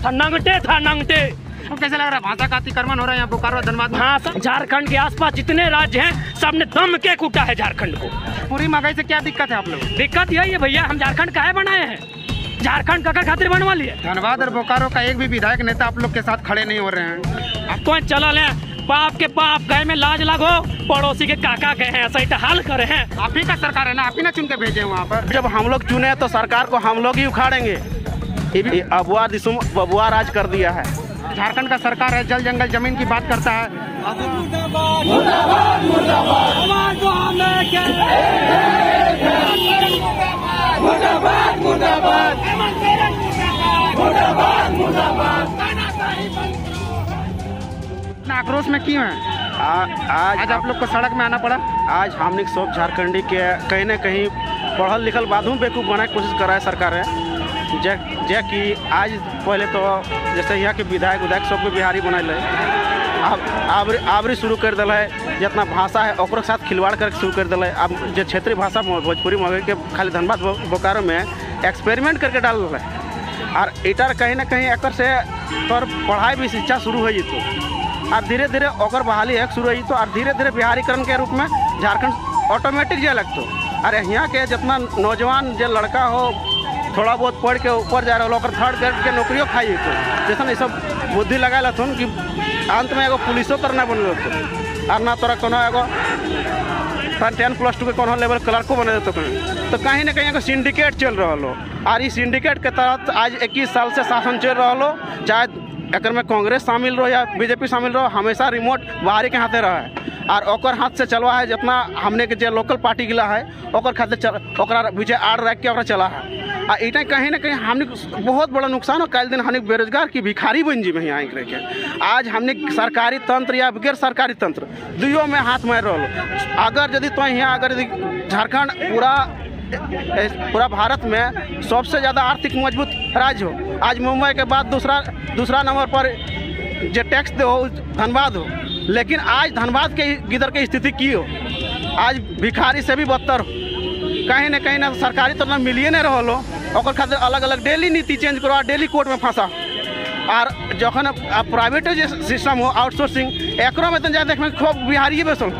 था, नंगटे। तो कैसे लग रहा है भाषा का अतिक्रमण हो रहा है यहाँ बोकारो धनबाद में? हाँ, झारखंड के आसपास जितने राज्य हैं सबने दम के कूटा है झारखंड को। पूरी महंगाई से क्या दिक्कत है आप लोग? दिक्कत यही है भैया, हम झारखंड काहे बनाए हैं? झारखंड का खातिर बनवा लिए। धनबाद और बोकारो का एक भी विधायक नेता आप लोग के साथ खड़े नहीं हो रहे हैं। अब कौन चला ले? बाप के बाप गए में लाज लगो, पड़ोसी के काका गए हैं, ऐसा ही तो हाल करे हैं। आप ही का सरकार है ना, आप ही ना चुन के भेजे वहाँ पर। जब हम लोग चुने तो सरकार को हम लोग ही उखाड़ेंगे। अबुआ दिसुम बबुआ राज कर दिया है। झारखंड का सरकार है, जल जंगल जमीन की बात करता है। आक्रोश में क्यों है आज आप लोग को सड़क में आना पड़ा? आज हमने सब झारखंडी के कहीं न कहीं पढ़ल लिखल बाधू बेवकूफ़ बनाने की कोशिश कर रहा है सरकार है। जे कि आज पहले तो जैसे यहाँ के विधायक सबको बिहारी बनल है, आबरी शुरू कर दिल है। जितना भाषा है ओकरो साथ खिलवाड़ करके शुरू कर दिल है। अब जो क्षेत्रीय भाषा भोजपुरी मगही के खाली धनबाद बोकारो में एक्सपेरिमेंट करके डाल रहा है। और इटर कहीं ना कहीं एक से तोर पढ़ाई भी शिक्षा शुरू हो जितो और धीरे धीरे ओकर बहाली एक शुरू हो जितो और धीरे धीरे बिहारीकरण के रूप में झारखंड ऑटोमेटिक जे लगतो। अरे यहाँ के जितना नौजवान जो लड़का हो थोड़ा बहुत पढ़ के ऊपर जा रहा है थर्ड ग्रेड के नौकरियों खाई तो जैसा ये सब बुद्धि लगा थन कि अंत में एगो पुलिसो तर ना बनल और ना तोरा कोनो एगो 10+2 के कोनो लेवल क्लर्को बने तो कहीं ना कहीं एगो सिंडिकेट चल रहा हो। और इस सिंडिकेट के तहत आज 21 साल से शासन चल रहा हो, चाहे एक में कांग्रेस शामिल रहो या बीजेपी शामिल रहो, हमेशा रिमोट बाहरी के हाथे रहा है। और ओकर हाथ से चलवा है जितना हमने के जो लोकल पार्टी गिला है ओकर खाते ओकरा पीछे आड़ रख के चला है। और इतना कहीं ना कहीं हमने बहुत बड़ा नुकसान हो। कल दिन हमने बेरोजगार की भिखारी बन जी में यहाँ के आज हमने सरकारी तंत्र या गैर सरकारी तंत्र दुइयों में हाथ मार रहा। अगर यदि तो यहाँ अगर झारखंड पूरा भारत में सबसे ज़्यादा आर्थिक मजबूत राज्य हो, आज मुंबई के बाद दूसरा नंबर पर जो टैक्स दे हो धनबाद हो, लेकिन आज धनबाद के गिदर की स्थिति की हो, आज भिखारी से भी बदतर हो। कहीं ना सरकारी तो ना मिलिए नहीं रहो और खातिर अलग अलग डेली नीति चेंज करो, डेली कोर्ट में फंसा। और जखन प्राइवेट सिस्टम हो आउटसोर्सिंग एक में तो जाए देखें खूब बिहारी बेसन।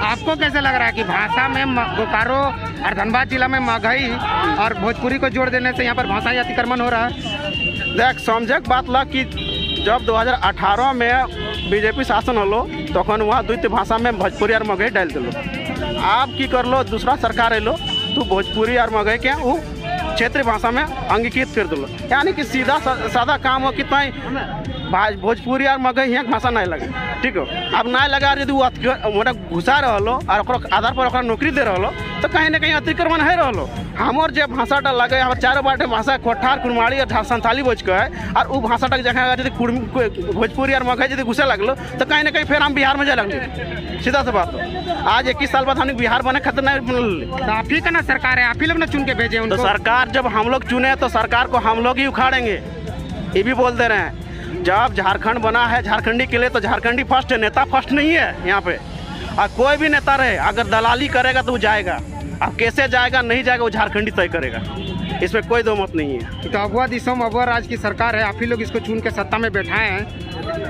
आपको कैसे लग रहा है कि भाषा में बोकारो और धनबाद जिला में मगही और भोजपुरी को जोड़ देने से यहाँ पर भाषाई अतिक्रमण हो रहा है? देख समझे बात ला कि जब 2018 में बीजेपी शासन हलो तखन वहाँ द्वितीय भाषा में भोजपुरी और मगही डाल दिलो। आप की कर लो दूसरा सरकार एलो तो भोजपुरी और मगही के वो क्षेत्रीय भाषा में अंगीकृत कर दिलो। यानी कि सीधा सादा काम हो कि भोजपुरी और मगही यहाँ भाषा नहीं लगे, ठीक हो। अब नहीं लगा यदि वो मतलब घुसा रहो और आधार पर नौकरी दे रहो तो कहीं ना कहीं अतिक्रमण है रहो। हमार जो भाषा लगे हमारे चारों बाटे भाषा कोठार कुरमाड़ी और संथाली बोझ के है और वो भाषा जगह यदि भोजपुरी और मगही यदि घुसे लगलो तो कहीं ना कहीं फिर हम बिहार में जाए लगे। सीधा सा बात हो। आज 21 साल बाद हम बिहार बने खतर नहीं बनल। तो आप ही का ना सरकार है, आप ही लोग ना चुन के भेजे उनको। तो सरकार जब हम लोग चुने तो सरकार को हम लोग ही उखाड़ेंगे, ये भी बोल दे रहे हैं। जब झारखंड बना है झारखंडी के लिए तो झारखंडी फर्स्ट है, नेता फर्स्ट नहीं है यहाँ पे। और कोई भी नेता रहे अगर दलाली करेगा तो वो जाएगा, अब कैसे जाएगा नहीं जाएगा वो झारखंडी तय करेगा, इसमें कोई दो मत नहीं है। तो अबुआ दिसोम अबुआ राज की सरकार है, आप ही लोग इसको चुन के सत्ता में बैठाए हैं,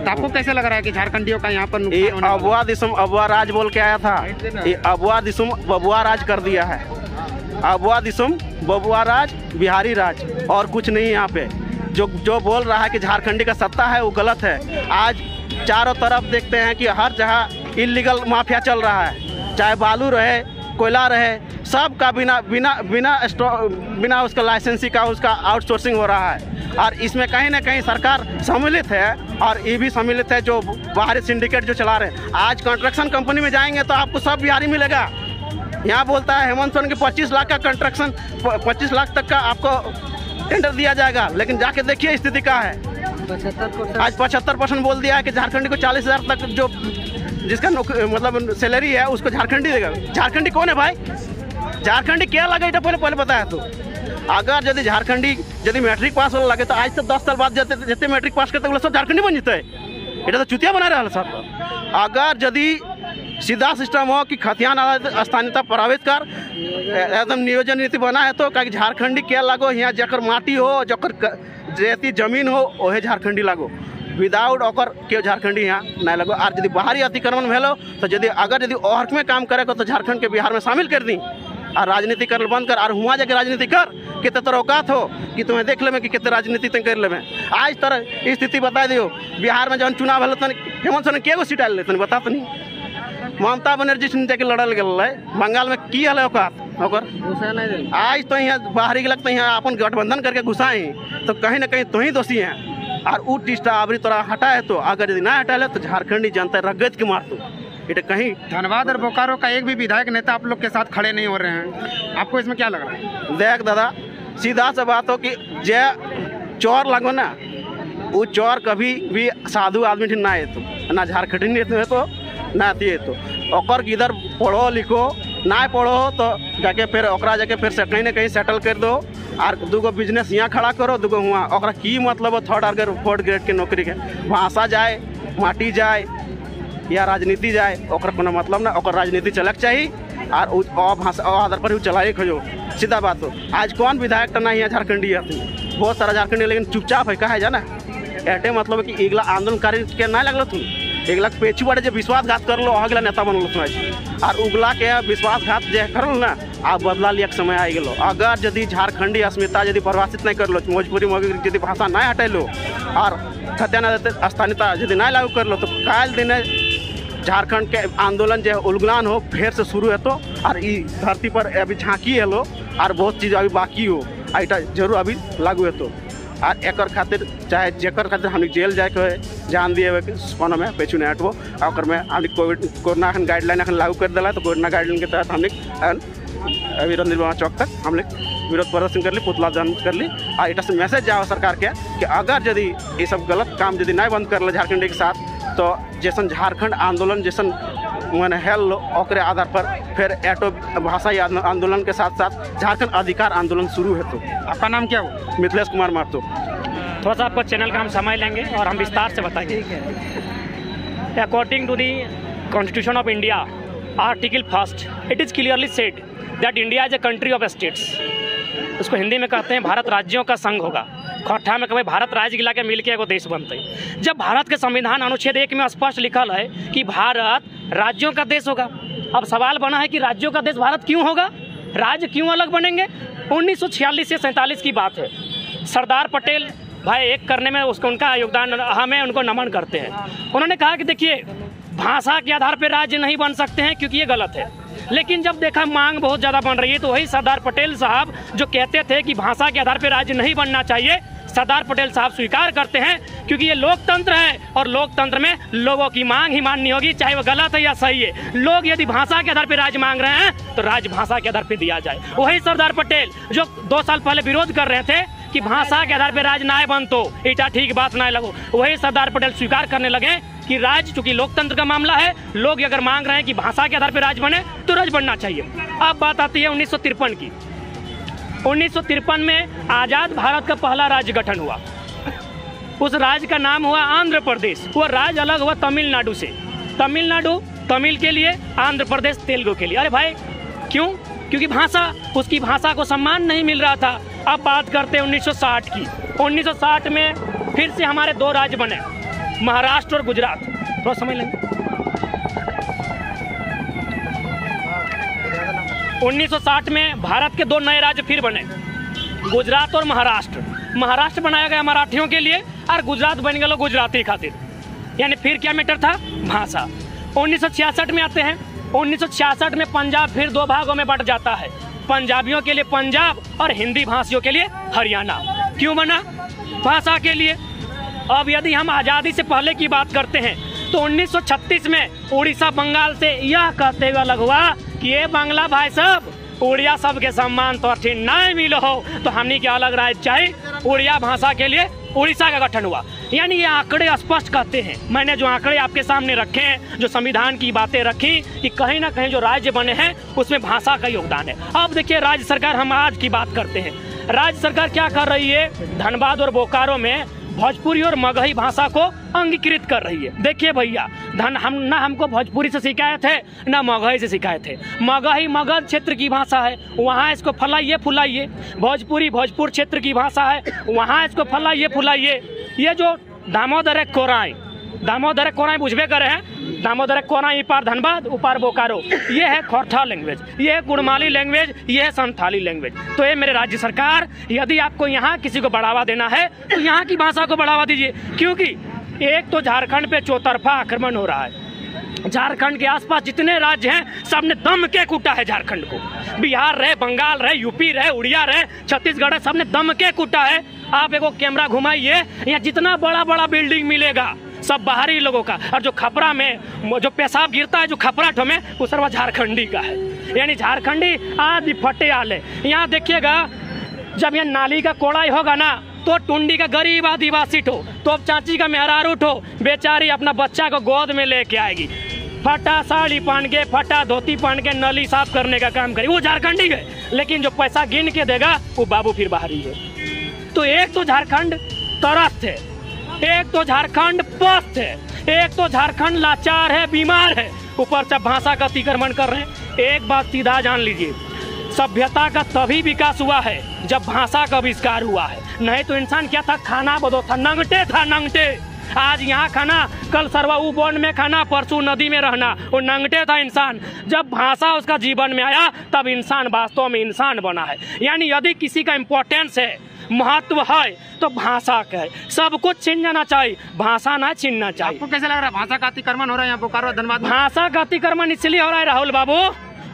तो आपको कैसे लग रहा है कि झारखंडियों का यहाँ पर अबुआ दिसोम अबुआ राज बोल के आया था, ये अबुआ दिसोम बबुआ राज कर दिया है। अबुआ दिसोम बबुआ राज बिहारी राज और कुछ नहीं। यहाँ पे जो बोल रहा है कि झारखंडी का सत्ता है वो गलत है। आज चारों तरफ देखते हैं कि हर जगह इलीगल माफिया चल रहा है, चाहे बालू रहे कोयला रहे, सब का बिना उसका लाइसेंसी का उसका आउटसोर्सिंग हो रहा है। और इसमें कहीं ना कहीं सरकार सम्मिलित है और ये भी सम्मिलित है जो बाहरी सिंडिकेट जो चला रहे हैं। आज कंस्ट्रक्शन कंपनी में जाएंगे तो आपको सब बिहारी मिलेगा। यहाँ बोलता है हेमंत सोरेन के 25 लाख का कंस्ट्रक्शन 25 लाख तक का आपको टेंडर दिया जाएगा, लेकिन जाके देखिए स्थिति क्या है। आज 75% बोल दिया है कि झारखंडी को 40,000 तक जो जिसका मतलब सैलरी है उसको झारखंडी देगा। झारखंडी कौन है भाई? झारखंडी क्या लगे पहले बताया तो। अगर यदि झारखंडी यदि मैट्रिक पास हो लगे तो आज से 10 साल बाद जितने मैट्रिक पास करते वो सब झारखंडी बन जते। ये तो चुतिया बना रहा है सब। अगर यदि सीधा सिस्टम हो कि खतियान स्थानीयता प्रभावित कर एकदम नियोजन नीति बना है तो क्या झारखंडी क्या लगो यहाँ जकर माटी हो रेती जमीन हो ओहे झारखंडी लागो, विदाउट ओकर के झारखंडी यहाँ नहीं लगो। और यदि बाहरी अतिक्रमण भेलो तो यदि और में काम करे तो झारखंड के बिहार में शामिल कर दी और राजनीति कर बंद कर और हुआ जाके राजनीति कर कितने तरह औकात हो कि तुम्हें देख ले कि कितने राजनीति तुम कर ले। आज तरह स्थिति बता दियो बिहार में जब चुनाव है तन हेमंत सोरेन के सीट आयल तन बता तो नहीं, ममता बनर्जी से जाके लड़ल गए बंगाल में की हल औकात। आज तो यहाँ बाहरी गलत तो यहाँ अपन गठबंधन करके घुसाए तो कहीं ना कहीं तो ही दोषी हैं। और ऊ टिस्टा अभी तोरा हटाए तो अगर यदि ना हटाए तो झारखंडी जनता रगत के मार दो इटे कहीं। धनबाद और बोकारो का एक भी विधायक नेता आप लोग के साथ खड़े नहीं हो रहे हैं, आपको इसमें क्या लग रहा है? देख दादा सीधा सा बात हो कि जे चोर लगो ना वो चोर कभी भी साधु आदमी ना है तो ना झारखंडी है तो ना आती है तो ओकर इधर पढ़ो लिखो ना पढ़ो तो जाके फिर ओकरा जाके फिर से कहीं ना कहीं सेटल कर दो और दूगो बिजनेस यहाँ खड़ा करो दूगो हुआ ओकरा की मतलब हो थर्ड और फोर्थ ग्रेड के नौकरी के भाषा जाए माटी जाए या राजनीति जाए ओकर कोनो मतलब ना, ओकर राजनीति चलक चाहिए और भाषा आधार पर चलाए खोजो सीधा बात हो। आज कौन विधायक टना यहाँ झारखंडी है बहुत सारा झारखंडी लेकिन चुपचाप है कहा जाना एटे मतलब कि एगला आंदोलनकारी के ना लगल तुम एगला पेची बड़े जो विश्वासघात कर लो अगला नेता बनल तुम और उगला के विश्वासघात जो कर लो ना आप बदला लिया समय आ गलो। अगर यदि झारखंडी अस्मिता यदि परिभाषित नहीं कर लो भोजपुरी मगही यदि भाषा नहीं हटे लो और खत्या स्थानीयता यदि नहीं लागू कर लो तो काल दिन झारखंड के आंदोलन जो उलगलान हो फिर से शुरू है तो और इस धरती पर अभी झांकी है लो और बहुत चीज़ अभी बाकी हो आइटा जरूर अभी लागू है तो और एक खातिर चाहे जेकर खातिर हम जेल जाए के जान दिए कोनो में पेचू नहीं हटबो और में हम कोरोना गाइडलाइन लागू कर दिला तो कोरोना गाइडलाइन के तहत हमने अभी निर्माण चौक तक हम विरोध प्रदर्शन कर ली पुतला जन कर ली और इटा से मैसेज जाओ सरकार के कि अगर यदि ये सब गलत काम यदि नहीं बंद कर ले झारखंडी के साथ तो जैसन झारखंड आंदोलन जैसन मैंने हेल लो ओकरे आधार पर फिर एटो भाषाई आंदोलन के साथ साथ झारखंड अधिकार आंदोलन शुरू है। तो आपका नाम क्या हो? मिथिलेश कुमार महतो। थोड़ा सा आपको चैनल का हम समय लेंगे और हम विस्तार से बताएंगे। According to the constitution of India article 1 it is clearly said that India is a country of states. उसको हिंदी में कहते हैं भारत राज्यों का संघ होगा। खट्ठा में कभी भारत राज्य गिला के मिल के एगो देश बनते हैं। जब भारत के संविधान अनुच्छेद 1 में स्पष्ट लिखल है कि भारत राज्यों का देश होगा, अब सवाल बना है कि राज्यों का देश भारत क्यों होगा, राज्य क्यों अलग बनेंगे। 1946 से 47 की बात है। सरदार पटेल भाई एक करने में उसको उनका योगदान हमें उनको नमन करते हैं। उन्होंने कहा कि देखिए भाषा के आधार पर राज्य नहीं बन सकते हैं क्योंकि ये गलत है। लेकिन जब देखा मांग बहुत ज़्यादा बन रही है तो वही सरदार पटेल साहब जो कहते थे कि भाषा के आधार पर राज्य नहीं बनना चाहिए, सरदार पटेल साहब स्वीकार करते हैं क्योंकि ये लोकतंत्र है और लोकतंत्र में लोगों की मांग ही माननी होगी, चाहे वो गलत है या सही है। लोग यदि भाषा के आधार पर राज्य मांग रहे हैं तो राज्य भाषा के आधार पर दिया जाए। वही सरदार पटेल जो 2 साल पहले विरोध कर रहे थे कि भाषा के आधार पर राज्य ना बनतो इटा ठीक बात ना लगो, वही सरदार पटेल स्वीकार करने लगे कि राज्य चूंकि लोकतंत्र का मामला है, लोग अगर मांग रहे हैं कि भाषा के आधार पर राज्य बने तो राज्य बनना चाहिए। अब बात आती है 1953 की। 1953 में आज़ाद भारत का पहला राज्य गठन हुआ। उस राज्य का नाम हुआ आंध्र प्रदेश। वो राज्य अलग हुआ तमिलनाडु से। तमिलनाडु तमिल के लिए, आंध्र प्रदेश तेलुगु के लिए। अरे भाई क्यों? क्योंकि भाषा, उसकी भाषा को सम्मान नहीं मिल रहा था। अब बात करते हैं 1960 की। 1960 में फिर से हमारे 2 राज्य बने, महाराष्ट्र और गुजरात। थोड़ा समझ लेंगे। 1960 में भारत के 2 नए राज्य फिर बने, गुजरात और महाराष्ट्र। महाराष्ट्र बनाया गया मराठियों के लिए और गुजरात बन गया गुजराती खातिर। यानी फिर क्या मैटर था? भाषा। 1966 में आते हैं। 1966 में पंजाब फिर 2 भागों में बंट जाता है, पंजाबियों के लिए पंजाब और हिंदी भाषियों के लिए हरियाणा। क्यों बना? भाषा के लिए। अब यदि हम आज़ादी से पहले की बात करते हैं तो 1936 में उड़ीसा बंगाल से यह कहते हुए अलग हुआ कि ये बांग्ला भाई सब उड़िया सब के सम्मान तो ठीक नहीं मिलो हो तो हमने क्या अलग राज्य चाहिए। उड़िया भाषा के लिए उड़ीसा का गठन हुआ। यानी ये आंकड़े स्पष्ट कहते हैं। मैंने जो आंकड़े आपके सामने रखे हैं, जो संविधान की बातें रखी कि कहीं ना कहीं जो राज्य बने हैं उसमें भाषा का योगदान है। अब देखिए राज्य सरकार, हम आज की बात करते हैं, राज्य सरकार क्या कर रही है। धनबाद और बोकारो में भोजपुरी और मगही भाषा को अंगीकृत कर रही है। देखिए भैया, हमको भोजपुरी से शिकायत है ना मगही से शिकायत है। मगही मगध क्षेत्र की भाषा है, वहाँ इसको फलाइए फुलाइए। भोजपुरी भोजपुर क्षेत्र की भाषा है, वहाँ इसको फलाइए फुलाइए। ये जो दामोदर कोराई बुझबे करे हैं, दामोदर कोराई इपार धनबाद उपार बोकारो, ये है खोरठा लैंग्वेज, ये है कुड़माली लैंग्वेज, ये है संथाली लैंग्वेज। तो ये मेरे राज्य सरकार, यदि आपको यहाँ किसी को बढ़ावा देना है तो यहाँ की भाषा को बढ़ावा दीजिए, क्योंकि एक तो झारखंड पे चौतरफा आक्रमण हो रहा है। झारखंड के आसपास जितने राज्य हैं सब ने दम के कूटा है झारखंड को। बिहार रहे, बंगाल रहे, यूपी रहे, उड़िया रहे, छत्तीसगढ़ है, सब ने दम के कूटा है। आप एक कैमरा घुमाइए, यहाँ जितना बड़ा बड़ा बिल्डिंग मिलेगा सब बाहरी लोगों का, और जो खपरा में जो पेशाब गिरता है जो खपराठ में, वो सर्व झारखंडी का है। यानी झारखंडी आदि फटे आले। यहाँ देखिएगा, जब यहाँ नाली का कोड़ाई होगा ना तो टुंडी का गरीब आदिवासी ठो, तो चाची का मेहरारू ठो बेचारी अपना बच्चा को गोद में लेके आएगी, फटा साड़ी पहन के, फटा धोती पहन के नली साफ करने का काम करेगी, वो झारखंडी है। लेकिन जो पैसा गिन के देगा वो बाबू फिर बाहरी है। तो एक तो झारखंड तरस है, एक तो झारखंड पस्त है, एक तो झारखंड लाचार है, बीमार है, ऊपर से भाषा का अतिक्रमण कर रहे हैं। एक बात सीधा जान लीजिए, सभ्यता का तभी विकास हुआ है जब भाषा का आविष्कार हुआ है। नहीं तो इंसान क्या था, खाना बदो था, नंगटे था, नंगटे। आज यहाँ खाना, कल सरवा वन में खाना, परसों नदी में रहना, वो नंगटे था इंसान। जब भाषा उसका जीवन में आया तब इंसान वास्तव में इंसान बना है। यानी यदि किसी का इम्पोर्टेंस है, महत्व है, तो भाषा का है। सब कुछ छीन जाना चाहिए, भाषा ना छीनना चाहिए। आपको कैसा लग रहा है भाषा का अतिक्रमण हो रहा है यहाँ बोकारो धनबाद? भाषा का अतिक्रमण इसलिए हो रहा है राहुल बाबू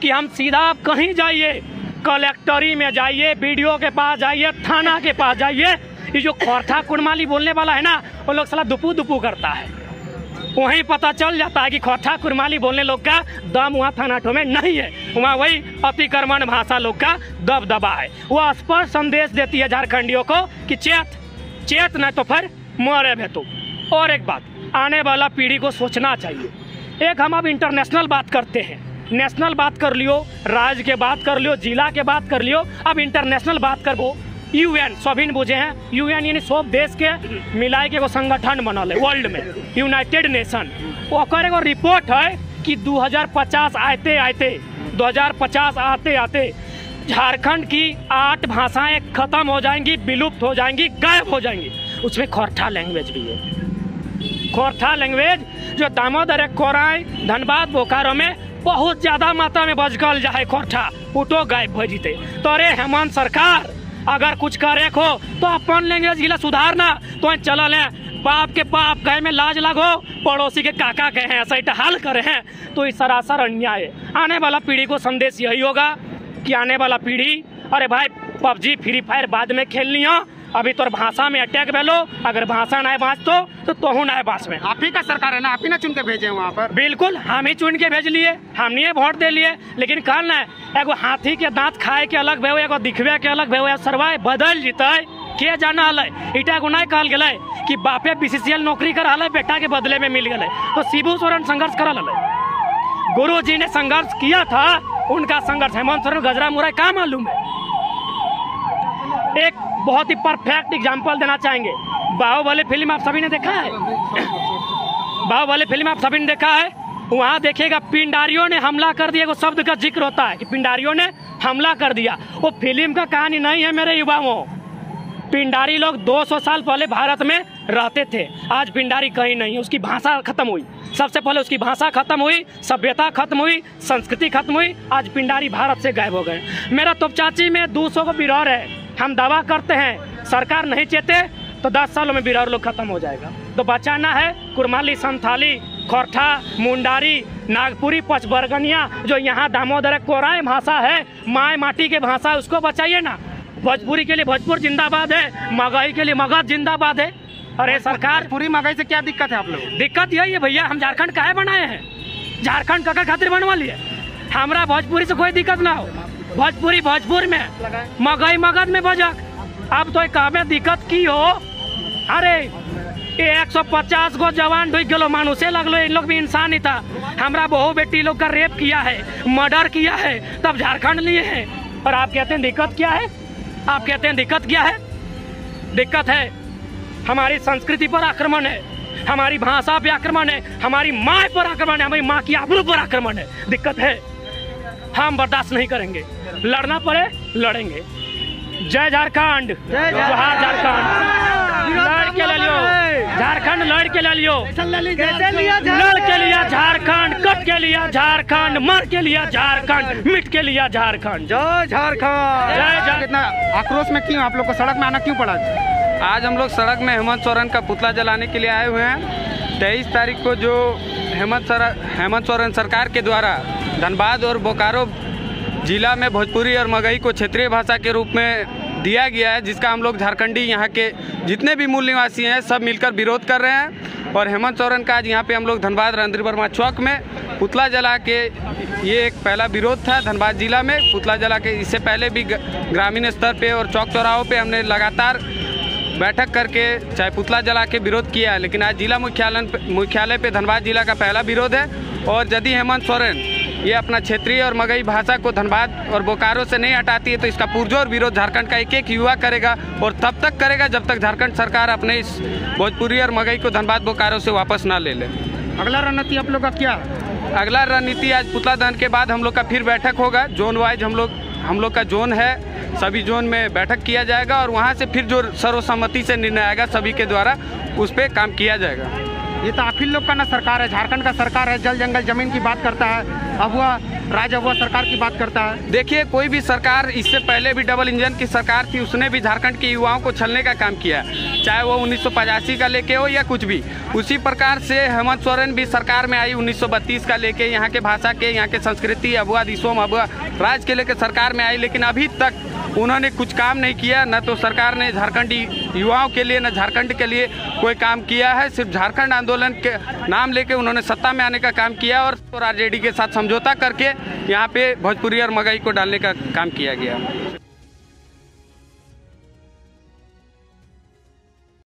कि हम सीधा आप कहीं जाइए, कलेक्टरी में जाइए, बीडीओ के पास जाइए, थाना के पास जाइए, ये जो खोरठा कुड़माली बोलने वाला है ना, वो लोग साला दुपू दुपू करता है। वहीं पता चल जाता है कि खोरठा कुड़माली बोलने लोग का दम वहाँ थानाठों में नहीं है, वहाँ वही अतिक्रमण भाषा लोग का दबदबा है। वो स्पष्ट संदेश देती है झारखंडियों को कि चेत नहीं तो फिर मरे भी तो। और एक बात, आने वाला पीढ़ी को सोचना चाहिए। एक हम अब इंटरनेशनल बात करते हैं, नेशनल बात कर लियो, राज्य के बात कर लियो, जिला के बात कर लियो, अब इंटरनेशनल बात करबो। यूएन सभी बुझे हैं, यूएन यानी सब देश के मिलाए के एगो संगठन बनल है वर्ल्ड में, यूनाइटेड नेशन। ओकर एगो रिपोर्ट है कि 2050 आते आते झारखंड की 8 भाषाएं खत्म हो जाएंगी, विलुप्त हो जाएंगी, गायब हो जाएंगी। उसमें खोरठा लैंग्वेज भी है। खोरठा लैंग्वेज जो दामोदर कोराई धनबाद बोकारो में बहुत ज्यादा मात्रा में बजकल जाए, खोरठा उठो गायब हो जीते। तो अरे हेमंत सरकार अगर कुछ करे को तो अपन लैंग्वेज गिला सुधारना, तो चलल है बाप के बाप कहे में लाज लगो, पड़ोसी के काका कहे ऐसा ही हाल करे हैं, तो इस सरासर अन्याय है। आने वाला पीढ़ी को संदेश यही होगा कि आने वाला पीढ़ी, अरे भाई पबजी फ्री फायर बाद में खेलनी हो, अभी तो भाषा में अटैक भेलो, अगर भाषा नहीं बाँच तो तोहू नहीं बाँच में। आप ही का सरकार है ना, आप ही ना चुन के भेजे वहाँ पर? बिल्कुल, हम ही चुन के भेज लिए, हमने वोट दे लिए। लेकिन कल ना एगो हाथी के दांत खाए के अलग भेव, एगो दिखवे के अलग भेव, सरवाए बदल जीते के जाना हल। इटा को नहीं कहल गए कि बापे बीसीसीएल नौकरी कर हल, बेटा के बदले में मिल गए, तो शिबू सोरेन संघर्ष करल हल। गुरु जी ने संघर्ष किया था, उनका संघर्ष हेमंत सोरेन गजरा मुराई का मालूम है। एक बहुत ही परफेक्ट एग्जाम्पल देना चाहेंगे, बाहुबली फिल्म आप सभी ने देखा है, बाहुबली फिल्म आप सभी ने देखा है। वहाँ देखिएगा पिंडारियों ने हमला कर दिया, वो शब्द का जिक्र होता है कि पिंडारियों ने हमला कर दिया। वो फिल्म का कहानी नहीं है मेरे युवाओं। पिंडारी लोग 200 साल पहले भारत में रहते थे, आज पिंडारी कहीं नहीं है। उसकी भाषा खत्म हुई, सबसे पहले उसकी भाषा खत्म हुई, सभ्यता खत्म हुई, संस्कृति खत्म हुई, आज पिंडारी भारत से गायब हो गए। मेरा तोपचाची में 200 का बिरौर है, हम दावा करते हैं सरकार नहीं चेते तो 10 सालों में बिरौर लोग खत्म हो जाएगा। तो बचाना है कुड़माली, संथाली, खोरठा, मुंडारी, नागपुरी, पचबरगनिया, जो यहाँ दामोदर कोराई भाषा है, माय माटी के भाषा है, उसको बचाइए ना। भोजपुरी के लिए भोजपुर जिंदाबाद है, मगही के लिए मगध जिंदाबाद है। अरे सरकार, पूरी मगही से क्या दिक्कत है आप लोग? दिक्कत यही है भैया, हम झारखंड काहे बनाए हैं, झारखंड का खातिर बनवा लिए। हमारा भोजपुरी से कोई दिक्कत ना हो, भोजपुरी भोजपुर में, मगही मगध में बजक। अब तो कहे दिक्कत की हो, अरे 150 गो जवान ढुक गलो, मानुषे लगलो, इन लोग भी इंसान ही था। हमारा बहू बेटी लोग का रेप किया है, मर्डर किया है, तब झारखंड लिए है। और आप कहते हैं दिक्कत क्या है, आप कहते हैं दिक्कत क्या है? दिक्कत है हमारी संस्कृति पर आक्रमण है, हमारी भाषा पे आक्रमण है, हमारी माँ पर आक्रमण है, हमारी माँ की आबरू पर आक्रमण है। दिक्कत है, हम बर्दाश्त नहीं करेंगे, लड़ना पड़े लड़ेंगे। जय झारखंड, जोहार झारखंड, लड़ के ले लियो झारखंड, लड़ के ले लियो, लड़ के लिया झारखंड, कट के लिया झारखंड, मर के लिया झारखंड, मिट के लिया झारखंड। जय झारखंड। जय कितना आक्रोश में क्यों आप लोग को सड़क में आना क्यों पड़ा? आज हम लोग सड़क में हेमंत सोरेन का पुतला जलाने के लिए आए हुए हैं। 23 तारीख को जो हेमंत सोरेन सरकार के द्वारा धनबाद और बोकारो जिला में भोजपुरी और मगही को क्षेत्रीय भाषा के रूप में दिया गया है, जिसका हम लोग झारखंडी यहाँ के जितने भी मूल निवासी हैं सब मिलकर विरोध कर रहे हैं। और हेमंत सोरेन का आज यहाँ पे हम लोग धनबाद रणधीर वर्मा चौक में पुतला जला के, ये एक पहला विरोध था धनबाद जिला में पुतला जला के। इससे पहले भी ग्रामीण स्तर पे और चौक चौराहों पे हमने लगातार बैठक करके चाहे पुतला जला के विरोध किया है, लेकिन आज जिला मुख्यालय पे धनबाद जिला का पहला विरोध है। और यदि हेमंत सोरेन ये अपना क्षेत्रीय और मगही भाषा को धनबाद और बोकारो से नहीं हटाती है तो इसका पुरजोर विरोध झारखंड का एक एक युवा करेगा, और तब तक करेगा जब तक झारखंड सरकार अपने इस भोजपुरी और मगही को धनबाद बोकारो से वापस ना ले ले। अगला रणनीति आप लोग का क्या? अगला रणनीति आज पुतला दहन के बाद हम लोग का फिर बैठक होगा। जोन वाइज हम लोग का जोन है, सभी जोन में बैठक किया जाएगा और वहाँ से फिर जो सर्वसम्मति से निर्णय आएगा सभी के द्वारा उस पर काम किया जाएगा। ये तो आप ही लोग का ना सरकार है, झारखंड का सरकार है, जल जंगल जमीन की बात करता है, अगुआ राज्य अगुआ सरकार की बात करता है। देखिए, कोई भी सरकार, इससे पहले भी डबल इंजन की सरकार थी, उसने भी झारखंड के युवाओं को छलने का काम किया, चाहे वो 1985 का लेके हो या कुछ भी। उसी प्रकार से हेमंत सोरेन भी सरकार में आई 1932 का लेके, यहाँ के भाषा के, यहाँ के संस्कृति, अबुआ दिसोम अबुआ राज के लेके सरकार में आई, लेकिन अभी तक उन्होंने कुछ काम नहीं किया। न तो सरकार ने झारखंडी युवाओं के लिए, न झारखंड के लिए कोई काम किया है। सिर्फ झारखंड आंदोलन के नाम लेके उन्होंने सत्ता में आने का काम किया और आरजेडी के साथ समझौता करके यहाँ पे भोजपुरी और मगही को डालने का काम किया गया।